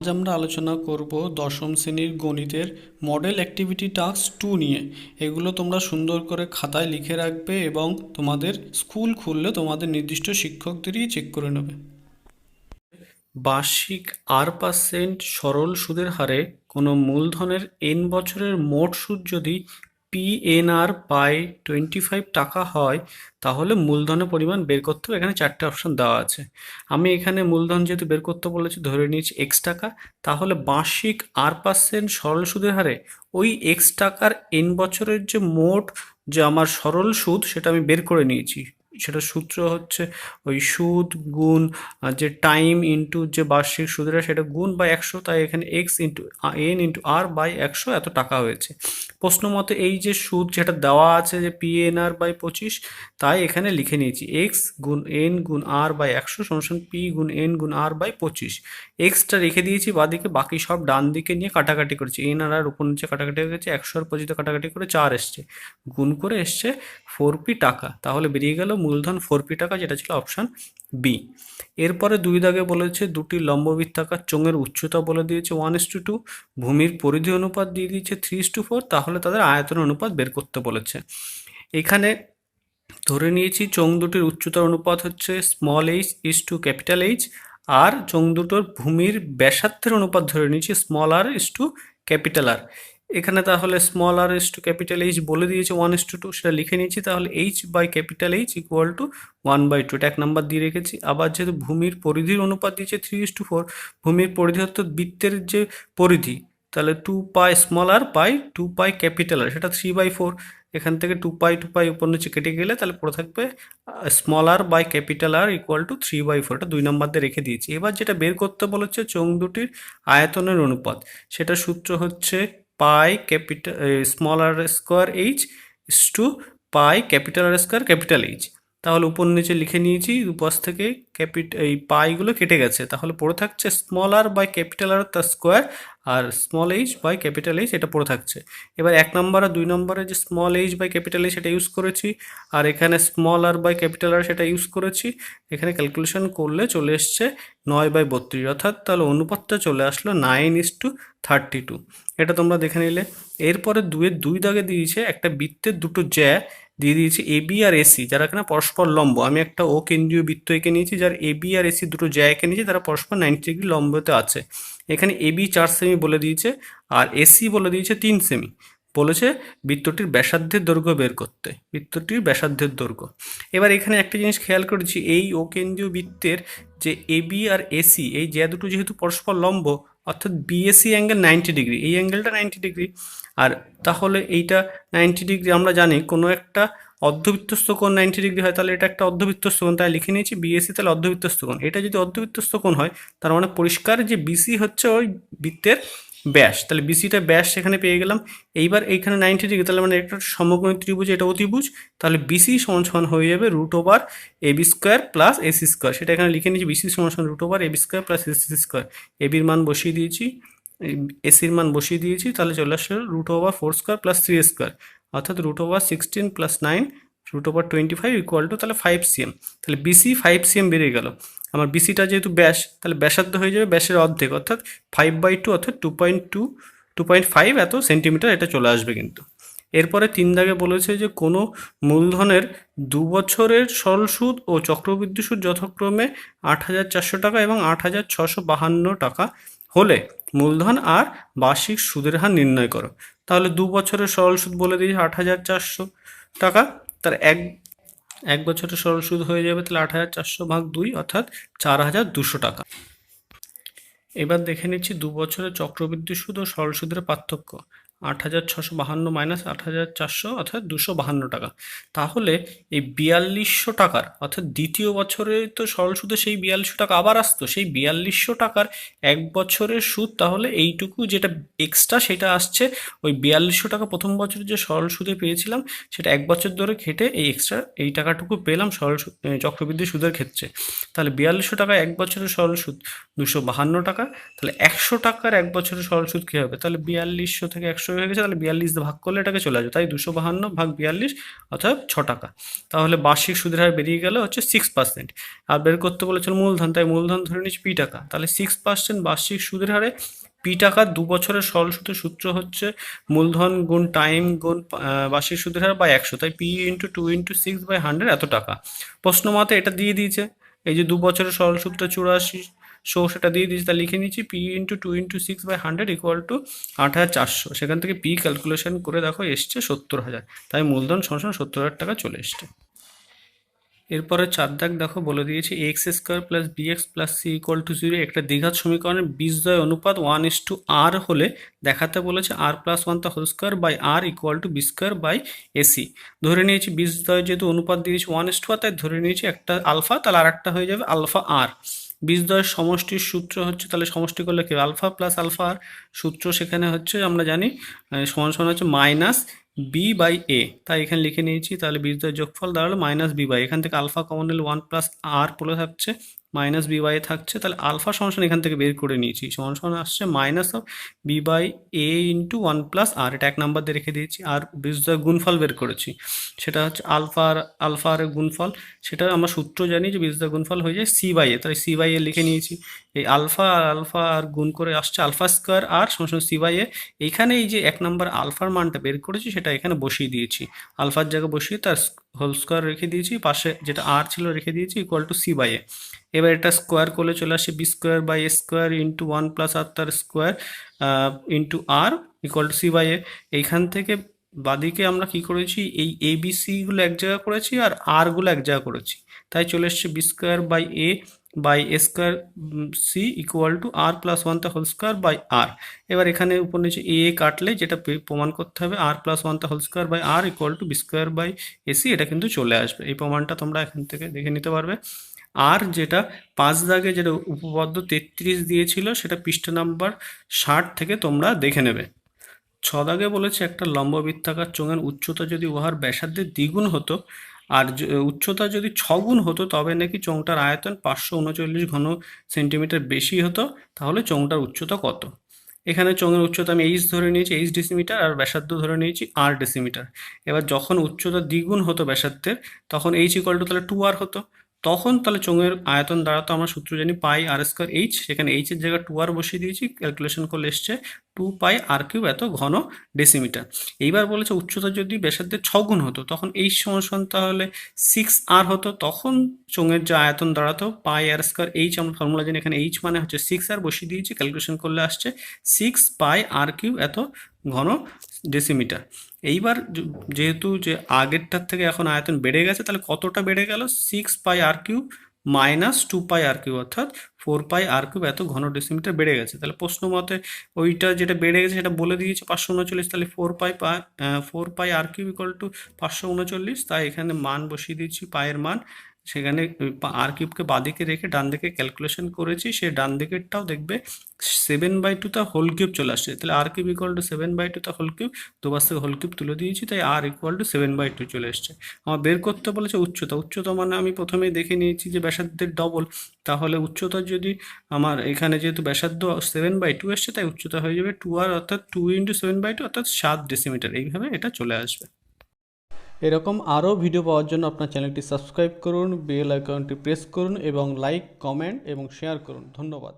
আজ আমরা আলোচনা করব দশম শ্রেণীর গণিতের মডেল অ্যাক্টিভিটি টাস্ক 2 নিয়ে। এগুলো তোমরা সুন্দর করে খাতায় লিখে রাখবে এবং তোমাদের স্কুল খুললে তোমাদের নির্দিষ্ট শিক্ষকদেরই চেক করে নেবে। বার্ষিক R% সরল সুদের হারে কোনো মূলধনের n বছরের মোট সুদ যদি PNR বাই 25 টাকা হয়, তাহলে মূলধনের পরিমাণ বের করতে হবে। এখানে চারটে অপশন দেওয়া আছে। আমি এখানে মূলধন যেহেতু বের করতে বলেছি, ধরে নিয়েছি এক্স টাকা। তাহলে বার্ষিক R% সরল সুদের হারে ওই এক্স টাকার n বছরের যে মোট যে আমার সরল সুদ, সেটা আমি বের করে নিয়েছি। সেটা সূত্র হচ্ছে ওই সুদ গুণ যে টাইম ইন্টু যে বার্ষিক সুদের, সেটা গুণ বাই 100। তাই এখানে x into n into r by 100 এত টাকা হয়েছে। প্রশ্ন মতে এই যে সুদ যেটা দেওয়া আছে যে PNR বাই 25, তাই এখানে লিখে নিয়েছি এক্স গুণ এন গুণ আর বাই 100 সমান পি গুণ এন গুণ আর বাই 25। এক্সটা রেখে দিয়েছি বাদিকে, বাকি সব ডান দিকে নিয়ে কাটাকাটি করেছি। এন আর উপর নিচে কাটাকাটি হয়ে গেছে, 100 আর 25 কাটাকাটি করে 4 এসছে, গুণ করে এসছে 4p টাকা। তাহলে বেরিয়ে গেল মূলধন 4p টাকা, যেটা ছিল অপশান বি। এরপরে দুই দাগে বলেছে দুটি লম্ববৃত্তাকার চোঙের উচ্চতা বলে দিয়েছে 1:2, ভূমির পরিধি অনুপাত দিয়ে দিয়েছে 3:4। তাহলে তাদের আয়তন অনুপাত বের করতে বলেছে। এখানে ধরে নিয়েছি চোঙ দুটির উচ্চতার অনুপাত হচ্ছে small h is to capital H, আর চোঙ দুটোর ভূমির ব্যাসার্ধের অনুপাত ধরে নিয়েছি small r is to capital R. এখানে তাহলে small r is to capital H বলে দিয়েছে 1:2, সেটা লিখে নিয়েছি। তাহলে h by capital H equal to 1/2, এটা 1 নাম্বার দিয়ে রেখেছি। আবার যেহেতু ভূমির পরিধির অনুপাত দিয়েছে 3:4, ভূমির পরিধি অর্থাৎ বৃত্তের যে পরিধি, তাহলে 2 pi small R by 2 pi capital R, সেটা 3/4। এখান থেকে 2 পাই উপর নিচে কেটে গেলে তাহলে পড়ে থাকবে small R by capital R equal to 3/4। এটা 2 নাম্বার দিয়ে রেখে দিয়েছি। এবার যেটা বের করতে বলেছে চোঙ দুটির আয়তনের অনুপাত, সেটা সূত্র হচ্ছে pi capital small R square H is to pi capital R square capital H. তাহলে উপর নিচে লিখে নিয়েছি, দুপাশ থেকে এই পাইগুলো কেটে গেছে। তাহলে পড়ে থাকছে small R by capital R তার স্কোয়ার, আর small H by capital H এটা পড়ে থাকছে। এবার 1 নম্বর আর 2 নম্বরে যে small H by capital H সেটা ইউজ করেছি, আর এখানে small R by capital R সেটা ইউজ করেছি। এখানে ক্যালকুলেশন করলে চলে এসছে 9/32, অর্থাৎ তাহলে অনুপাতটা চলে আসলো 9:32। এটা তোমরা দেখে নিলে। এরপরে 2 দাগে দিয়েছে একটা বৃত্তের দুটো জ্যা দিয়ে দিয়েছি এবি আর এসি, যারা কিনা পরস্পর লম্ব। আমি একটা ও কেন্দ্রীয় বৃত্ত এঁকে নিয়েছি, যার এবি আর এসি দুটো জ্যা এঁকে নিয়েছি, তারা পরস্পর 90 ডিগ্রি লম্বতে আছে। এখানে এবি 4 সেমি বলে দিয়েছে, আর এসি বলে দিয়েছে 3 সেমি। বলেছে বৃত্তটির ব্যাসার্ধের দৈর্ঘ্য বের করতে, বৃত্তটির ব্যাসার্ধের দৈর্ঘ্য। এবার এখানে একটা জিনিস খেয়াল করেছি, এই ও কেন্দ্রীয় বৃত্তের যে এবি আর এসি এই যে দুটো যেহেতু পরস্পর লম্ব, অর্থাৎ বিএসি অ্যাঙ্গেল 90 ডিগ্রি, এই অ্যাঙ্গেলটা 90 ডিগ্রি। আর তাহলে এইটা 90 ডিগ্রি, আমরা জানি কোনো একটা অর্ধবৃত্তস্থ কোণ 90 ডিগ্রি হয়, তাহলে এটা একটা অর্ধবৃত্তস্থ কোণ, তাই লিখে নিয়েছি বিএসি তাহলে অর্ধবৃত্তস্থ কোণ। এটা যদি অর্ধবৃত্তস্থ কোণ হয়, তার মানে পরিষ্কার যে বিসি হচ্ছে ওই বৃত্তের ব্যাস। তাহলে বিসিটা ব্যাস সেখানে পেয়ে গেলাম। এইবার এইখানে 90 ডিগ্রি, তাহলে মানে একটা সমকোণী ত্রিভুজ, এটা অতিভুজ। তাহলে বিসি সমান সমান হয়ে যাবে √ AB square plus AC square. সেটা এখানে লিখে নিয়েছি, বিসি সমান সমান √ AB square plus AC square. এবির মান বসিয়ে দিয়েছি, এসির মান বসিয়ে দিয়েছি, তাহলে চলে আসছে √ 4 স্কোয়ার প্লাস 3 স্কোয়ার, অর্থাৎ √16 প্লাস 9 √25 ইকুয়াল টু তাহলে 5 cm। তাহলে বিসি 5 cm বেরিয়ে গেল। আমার বিসিটা যেহেতু ব্যাস, তাহলে ব্যাসার্ধ হয়ে যাবে ব্যাসের অর্ধেক, অর্থাৎ 5/2, অর্থাৎ 2.5 এত সেন্টিমিটার এটা চলে আসবে কিন্তু। এরপরে 3 দাগে বলেছে যে কোনো মূলধনের 2 বছরের সরল সুদ ও চক্রবৃদ্ধি সুদ যথাক্রমে 8,400 টাকা এবং 8,652 টাকা হলে মূলধন আর বার্ষিক সুদের হার নির্ণয় করো। তাহলে 2 বছরের সরল সুদ বলে দিয়েছে 8,400 টাকা, তার এক বছরের সরল সুদ হয়ে যাবে তাহলে 8,400 ভাগ 2, অর্থাৎ 4,200 টাকা। এবার দেখে নিচ্ছি 2 বছরের চক্রবৃদ্ধি সুদ ও সরল সুদের পার্থক্য। 8,652 মাইনাস 8,400, অর্থাৎ 252 টাকা। তাহলে এই 4,200 টাকার, অর্থাৎ দ্বিতীয় বছরে তো সরল সুদে সেই 4,200 টাকা আবার আসতো, সেই 4,200 টাকার 1 বছরের সুদ, তাহলে এইটুকু যেটা এক্সট্রা সেটা আসছে ওই 4,200 টাকা প্রথম বছরে যে সরল সুদে পেয়েছিলাম, সেটা 1 বছর ধরে খেটে এই এক্সট্রা এই টাকাটুকু পেলাম সরল চক্রবৃদ্ধি সুদের ক্ষেত্রে। তাহলে 4,200 টাকা 1 বছরের সরল সুদ 252 টাকা। তাহলে 100 টাকার 1 বছরের সরল সুদ কী হবে? তাহলে 4,200 থেকে 100 হয়ে গেছে, তাহলে 42 দিয়ে ভাগ করলে এটাকে চলে আসবে, তাই 252 ভাগ 42 অর্থাৎ 6 টাকা। তাহলে বার্ষিক সুদের হার বেরিয়ে গেল হচ্ছে 6%। আর বের করতে বলেছিল মূলধন, তাই মূলধন ধরে নিচ্ছি পি টাকা। তাহলে 6% বার্ষিক সুদের হারে পি টাকার 2 বছরের সরল সুদের সূত্র হচ্ছে মূলধন গুণ টাইম গুণ বার্ষিক সুদের হার বাই 100, তাই পি ইন্টু 2 ইন্টু 6/100 এত টাকা। প্রশ্ন মতে এটা দিয়ে দিয়েছে, এই যে 2 বছরের সরল সূত্র 84 সেটা দিয়ে দিয়েছে, তা লিখে নিচ্ছি P into 2 into 6/100 equal to 8,400। সেখান থেকে পি ক্যালকুলেশন করে দেখো এসছে 70,000, তাই মূলধন সমান 70,000 টাকা চলে এসছে। এরপরে 4 দাগ দেখো বলে দিয়েছে x square plus b x plus c equal to 0 একটা দ্বিঘাত সমীকরণের বীজদ্বয় অনুপাত 1:r হলে দেখাতে বলেছে r প্লাস 1 তা whole square by r equal to b square by a c. ধরে নিয়েছি বীজদ্বয় যেহেতু অনুপাত দিয়েছি 1:r, তাই ধরে নিয়েছি একটা আলফা, তাহলে আর একটা হয়ে যাবে আলফা আর। বীজদ্বয়ের সমষ্টির সূত্র হচ্ছে, তাহলে সমষ্টি করলে কি আলফা প্লাস আলফা আর, সূত্র সেখানে হচ্ছে আমরা জানি সমান সমান হচ্ছে মাইনাস বি বাই এ, তাই এখানে লিখে নিয়েছি। তাহলে বীজদ্বয়ের যোগফল দাঁড়ালো মাইনাস বি বাই, এখান থেকে আলফা কমন নিলে 1 প্লাস আর পড়ে থাকছে, মাইনাস বি বাই থাকছে, তাহলে আলফা সমান এখান থেকে বের করে নিয়েছি, সমান সমান আসছে minus of B by A into 1 plus R, এটা 1 নাম্বার দিয়ে রেখে দিয়েছি। আর বীজদ্বয় গুণফল বের করেছি, সেটা হচ্ছে আলফা আর গুণফল, সেটা আমরা সূত্র জানি যে বীজদ্বয় গুণফল হয়ে যায় সি বাই এ, তাই সি বাই এ লিখে নিয়েছি। এই আলফা আর গুণ করে আসছে আলফা স্কোয়ার আর সমান সি বাই এ। এইখানে এই যে 1 নাম্বার আলফার মানটা বের করেছি সেটা এখানে বসিয়ে দিয়েছি, আলফার জায়গায় বসিয়ে তার হোল স্কোয়ার রেখে দিয়েছি, পাশে যেটা আর ছিল রেখে দিয়েছি equal to C by A. এবার এটা স্কোয়ার করলে চলে আসে B square by A square into 1 plus R তার square into R equal to C by A. এইখান থেকে বাদিকে আমরা কি করেছি, এই এ বি সিগুলো এক জায়গা করেছি আর আরগুলো এক জায়গা করেছি, তাই চলে এসছে b square by a by A square c equal to r plus 1 তা হোল স্কোয়ার বাই আর। এবার এখানে উপর নিচে এ কাটলে যেটা প্রমাণ করতে হবে আর প্লাস 1 তা whole square by r equal to b square by a c, এটা কিন্তু চলে আসবে। এই প্রমাণটা তোমরা এখান থেকে দেখে নিতে পারবে। আর যেটা 5 দাগে যেটা উপপাদ্য 33 দিয়েছিল সেটা পৃষ্ঠা নাম্বার 60 থেকে তোমরা দেখে নেবে। 6 দাগে বলেছে একটা লম্ববৃত্তাকার চোঙের উচ্চতা যদি উহার ব্যাসার্ধের দ্বিগুণ হতো আর উচ্চতা যদি 6 গুণ হতো তবে নাকি চোঙটার আয়তন 539 ঘন সেন্টিমিটার বেশি হতো, তাহলে চোঙটার উচ্চতা কত? এখানে চোঙের উচ্চতা আমি এইচ ধরে নিয়েছি, এইচ ডেসিমিটার, আর ব্যাসার্ধ ধরে নিয়েছি আর ডেসিমিটার। এবার যখন উচ্চতা দ্বিগুণ হতো ব্যাসার্ধের তখন এইচ ইকুয়াল টু তাহলে 2r হতো, তখন তাহলে চোঙের আয়তন দাঁড়াতো, আমরা সূত্র জানি পাই আর স্কোয়ার এইচ, সেখানে এইচ এর জায়গায় 2r বসিয়ে দিয়েছি, ক্যালকুলেশন করলে এসছে 2 পাই আর কিউব এত ঘন ডেসিমিটার। এইবার বলেছে উচ্চতা যদি ব্যাসার্ধের 6 গুণ হতো তখন এইচ সমান তাহলে 6r হতো, তখন চোঙের যে আয়তন দাঁড়াতো পাই আর স্কোয়ার এইচ, আমরা ফর্মুলা জানি এখানে এইচ মানে হচ্ছে 6r, বসিয়ে দিয়েছি, ক্যালকুলেশন করলে আসছে 6 পাই আর কিউব এত ঘন ডেসিমিটার। এইবার যেহেতু যে আগেরটার থেকে এখন আয়তন বেড়ে গেছে, তাহলে কতটা বেড়ে গেল, 6 পাই আর কিউব মাইনাস 2 পাই আর কিউব, অর্থাৎ 4 পাই আর কিউব এত ঘন ডেসিমিটার বেড়ে গেছে। তাহলে প্রশ্ন মতে ওইটা যেটা বেড়ে গেছে সেটা বলে দিয়েছে 539, তাহলে 4 পাই আর কিউব ইকুয়াল টু 539, তাই এখানে মান বসিয়ে দিচ্ছি পায়ের মান, সেখানে আর কিউবকে বাদিকে রেখে ডান দিকে ক্যালকুলেশন করেছি, সে ডান দিকেরটাও দেখবে 7/2 তা হোল কিউব চলে আসছে, তাহলে আর কিউব ইকুয়াল টু 7/2 তা হোল কিউব, দুপাশ থেকে হোল কিউব তুলে দিয়েছি, তাই আর ইকুয়াল টু 7/2 চলে এসছে। আমার বের করতে বলেছে উচ্চতা মানে আমি প্রথমেই দেখে নিয়েছি যে ব্যাসার্ধের ডবল, তাহলে উচ্চতা যদি আমার এখানে যেহেতু ব্যাসার্ধ 7/2 এসছে তাই উচ্চতা হয়ে যাবে 2r, অর্থাৎ 2 ইন্টু 7/2 অর্থাৎ 7 ডেসিমিটার, এইভাবে এটা চলে আসবে। এরকম আরও ভিডিও পাওয়ার জন্য আপনার চ্যানেলটি সাবস্ক্রাইব করুন, বেল আইকনটি প্রেস করুন এবং লাইক, কমেন্ট এবং শেয়ার করুন। ধন্যবাদ।